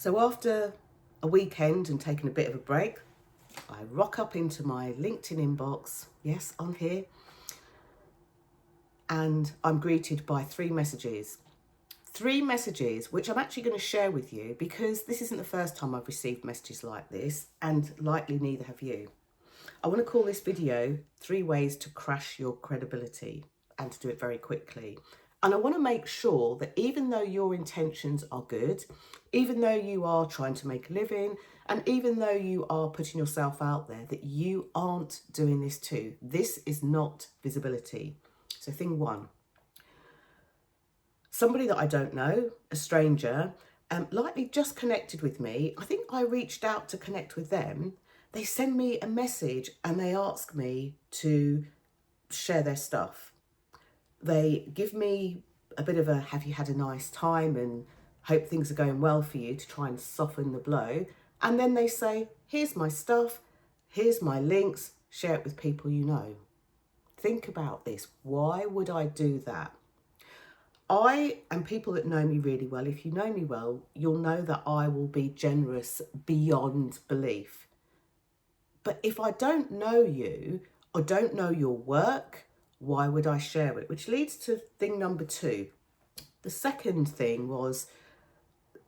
So after a weekend and taking a bit of a break, I rock up into my LinkedIn inbox, yes, on here, and I'm greeted by three messages. Three messages which I'm actually going to share with you because this isn't the first time I've received messages like this, and likely neither have you. I want to call this video 3 ways to crash your credibility, and to do it very quickly. And I want to make sure that even though your intentions are good, even though you are trying to make a living, and even though you are putting yourself out there, that you aren't doing this too. This is not visibility. So thing one, somebody that I don't know, a stranger, likely just connected with me. I think I reached out to connect with them. They send me a message and they ask me to share their stuff. They give me a bit of a have you had a nice time and hope things are going well for you, to try and soften the blow. And then they say, here's my stuff, here's my links, share it with people you know. Think about this. Why would I do that? And people that know me really well, if you know me well, you'll know that I will be generous beyond belief. But if I don't know you or don't know your work, why would I share it? Which leads to thing number 2. The second thing was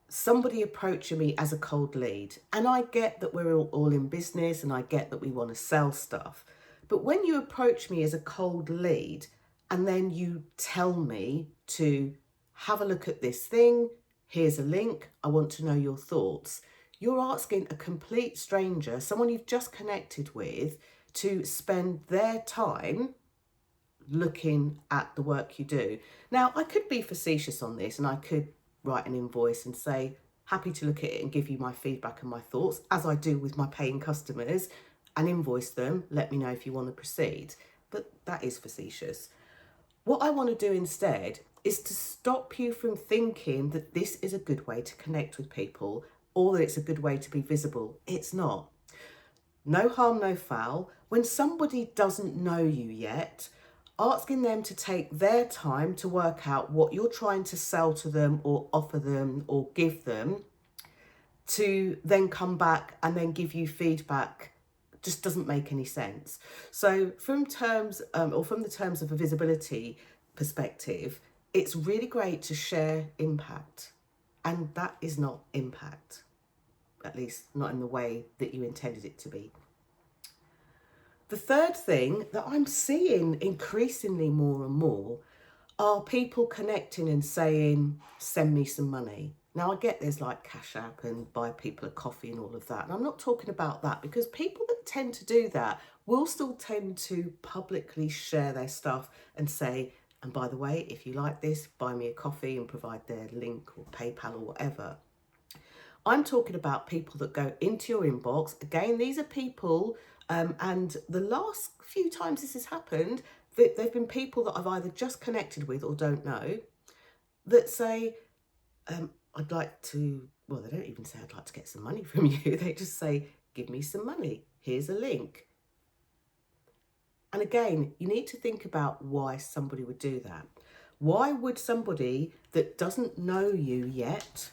somebody approaching me as a cold lead. And I get that we're all in business and I get that we want to sell stuff. But when you approach me as a cold lead and then you tell me to have a look at this thing, here's a link, I want to know your thoughts. You're asking a complete stranger, someone you've just connected with, to spend their time looking at the work you do. Now, I could be facetious on this and I could write an invoice and say, happy to look at it and give you my feedback and my thoughts, as I do with my paying customers, and invoice them, let me know if you want to proceed. But that is facetious. What I want to do instead is to stop you from thinking that this is a good way to connect with people or that it's a good way to be visible. It's not. No harm, no foul. When somebody doesn't know you yet, asking them to take their time to work out what you're trying to sell to them or offer them or give them, to then come back and then give you feedback, just doesn't make any sense. So from the terms of a visibility perspective, it's really great to share impact, and that is not impact, at least not in the way that you intended it to be. The third thing that I'm seeing increasingly more and more are people connecting and saying, send me some money. Now, I get there's like Cash App and buy people a coffee and all of that. And I'm not talking about that, because people that tend to do that will still tend to publicly share their stuff and say, and by the way, if you like this, buy me a coffee, and provide their link or PayPal or whatever. I'm talking about people that go into your inbox. Again, these are people, and the last few times this has happened, they've been people that I've either just connected with or don't know, that say, I'd like to, well, they don't even say I'd like to get some money from you. They just say, give me some money. Here's a link. And again, you need to think about why somebody would do that. Why would somebody that doesn't know you yet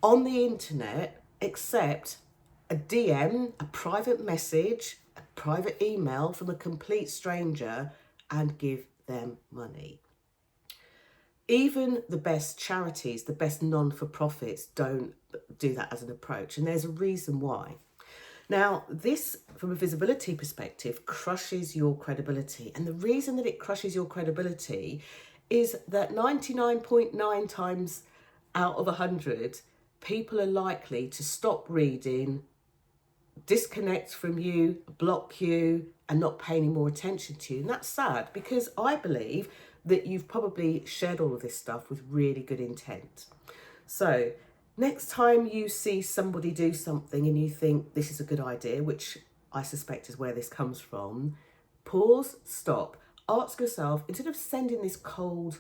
on the internet accept a DM, a private message, a private email from a complete stranger and give them money? Even the best charities, the best non-for-profits don't do that as an approach, and there's a reason why. Now, this, from a visibility perspective, crushes your credibility. And the reason that it crushes your credibility is that 99.9 times out of 100, people are likely to stop reading, disconnect from you, block you, and not pay any more attention to you. And that's sad, because I believe that you've probably shared all of this stuff with really good intent. So next time you see somebody do something and you think this is a good idea, which I suspect is where this comes from, pause, stop, ask yourself, instead of sending this cold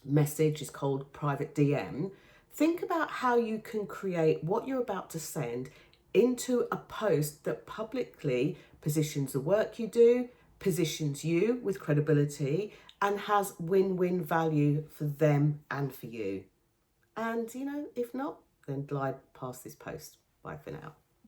message, this cold private DM, think about how you can create what you're about to send into a post that publicly positions the work you do, positions you with credibility, and has win-win value for them and for you. And, if not, then glide past this post. Bye for now.